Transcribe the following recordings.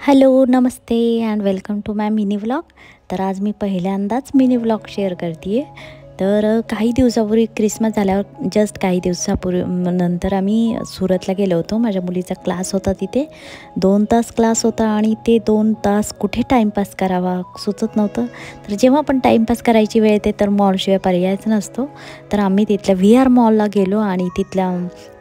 Hello, नमस्ते and welcome to my mini vlog. तर आज मी पहिल्यांदाच मिनी व्लॉग शेअर करते आहे. तर काही दिवसापूर्वी क्रिसमस झाल्यावर जस्ट काही दिवसापूर्वी नंतर आम्ही सुरतला गेलो होतो. माझ्या मुलीचा क्लास होता तिथे. 2 तास क्लास होता आणि ते 2 तास कुठे टाईमपास करावा सुचत नव्हतं. तर जेव्हा पण टाईमपास करायची वेळ येते तर मॉलशिवाय पर्यायच नसतो. तर आम्ही तिथल्या VR मॉलला गेलो आणि तिथल्या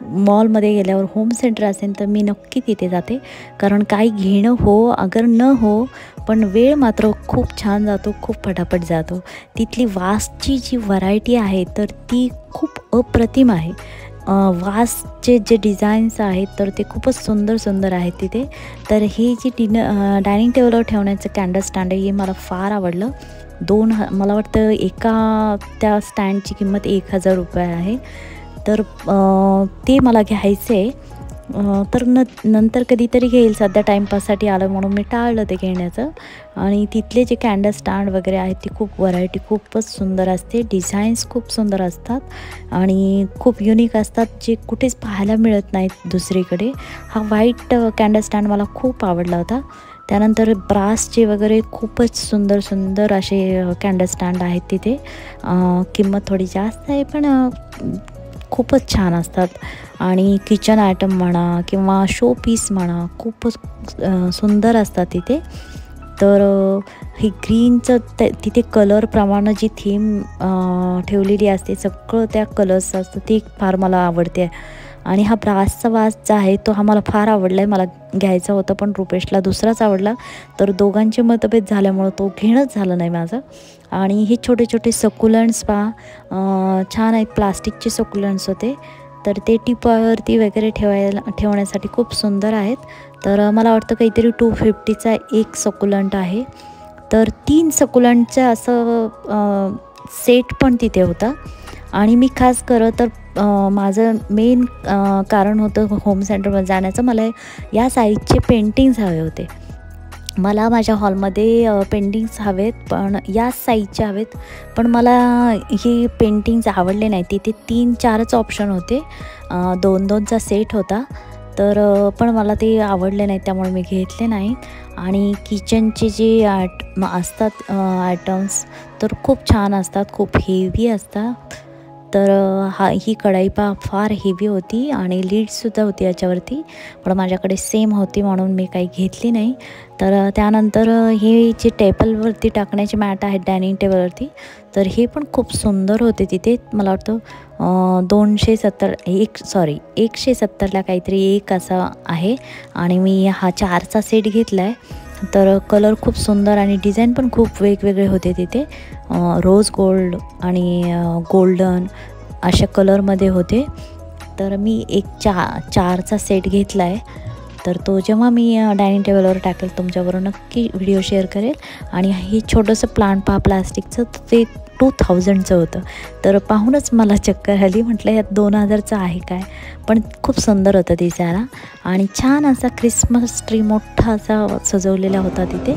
मॉलमध्ये गेल्यावर होम सेंटर असेल तर मी नक्की तिथे जाते. कारण काही घेणं हो अगर न हो पण वेळ मात्र खूप छान जातो, खूप पटापट जातो. तिथली वासची जी व्हरायटी आहे तर ती खूप अप्रतिम आहे. वासचे जे डिझाईन्स आहेत तर ते खूपच सुंदर सुंदर आहेत तिथे. तर हे जी डायनिंग टेबलवर ठेवण्याचं कॅन्डल स्टँड आहे हे मला फार आवडलं. मला वाटतं एका त्या स्टँडची किंमत 1000 रुपये आहे. तर ते मला घ्यायचं आहे. तर नंतर कधीतरी घेईल, सध्या टाईमपाससाठी आलं म्हणून मी टाळलं ते घेण्याचं. आणि तिथले जे कॅन्डल स्टँड वगैरे आहेत ती खूप व्हरायटी खूपच सुंदर असते. डिझाईन्स खूप सुंदर असतात आणि खूप युनिक असतात, जे कुठेच पाहायला मिळत नाहीत दुसरीकडे. हा व्हाईट कॅन्डल स्टँड मला खूप आवडला होता. त्यानंतर ब्रासचे वगैरे खूपच सुंदर सुंदर असे कॅन्डल स्टँड आहेत तिथे. किंमत थोडी जास्त आहे पण खूपच छान असतात. आणि किचन आयटम म्हणा किंवा शो पीस म्हणा खूपच सुंदर असतात तिथे. तर हे ग्रीनचं तिथे कलरप्रमाणे जी थीम ठेवलेली असते, सगळं त्या कलर्स असतं, ते फार मला आवडते. आणि हा ब्रासचा वास जो आहे तो हा मला फार आवडला आहे. मला घ्यायचा होता पण रुपेशला दुसराच आवडला. तर दोघांचे मतभेद झाल्यामुळं तो घेणंच झालं नाही माझं. आणि हे छोटे छोटे सकुलंट्स पहा, छान आहेत. प्लास्टिकचे सकुलंट्स होते. तर ते टिपावरती वगैरे ठेवण्यासाठी खूप सुंदर आहेत. तर मला वाटतं काहीतरी 250चा एक सकुलंट आहे. तर 3 सकुलंटचं असं सेट पण तिथे होता. आणि मी खास तर माझं मेन कारण होतं होम सेंटरमध्ये जाण्याचं. मला या साईजचे पेंटिंग्स हवे होते. मला माझ्या हॉलमध्ये पेंटिंग्स हवेत पण याच साईजचे हवेत. पण मला ही पेंटिंग्स आवडले नाही. तिथे 3-4च ऑप्शन होते. 2-2चा सेट होता. तर पण मला ते आवडले नाहीत त्यामुळे मी घेतले नाहीत. आणि किचनचे जे असतात आयटम्स तर खूप छान असतात, खूप हेवी असतात. तर ही कढई फार हेवी होती आणि लीडसुद्धा होती याच्यावरती. पण माझ्याकडे सेम होती म्हणून मी काही घेतली नाही. तर त्यानंतर हे जे टेबलवरती टाकण्याचे मॅट आहेत डायनिंग टेबलवरती, तर हे पण खूप सुंदर होते तिथे. मला वाटतं 170ला काहीतरी एक असा आहे. आणि मी हा 4चा सेट घेतला आहे. तर कलर खूप सुंदर आणि डिझाईन पण खूप वेगवेगळे होते तिथे. रोज गोल्ड आणि गोल्डन अशा कलरमध्ये होते. तर मी एक 4चा सेट घेतला आहे. तर तो जेव्हा मी डायनिंग टेबलवर टाकेल तुमच्याबरोबर नक्की व्हिडिओ शेअर करेल. आणि हे छोटंसं प्लांट प्लास्टिकचं ते 2000चं होतं. तर पाहूनच मला चक्कर आली. म्हटलं यात 2000चं आहे काय. पण खूप सुंदर होतं दिसायला. आणि छान असा क्रिसमस ट्री मोठा असा सजवलेला होता तिथे.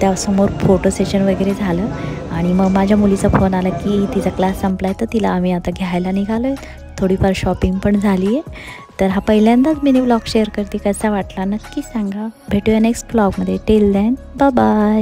त्यासमोर फोटो सेशन वगैरे झालं. आणि मग माझ्या मुलीचा फोन आला की तिचा क्लास संपला आहे, तर तिला आम्ही आता घ्यायला निघालो आहे. थोडीफार शॉपिंग पण झाली आहे. तर हा पहिल्यांदाच मिनी व्लॉग शेअर करते. कसा वाटला नक्की सांगा. भेटूया नेक्स्ट व्लॉगमध्ये. Till then bye bye.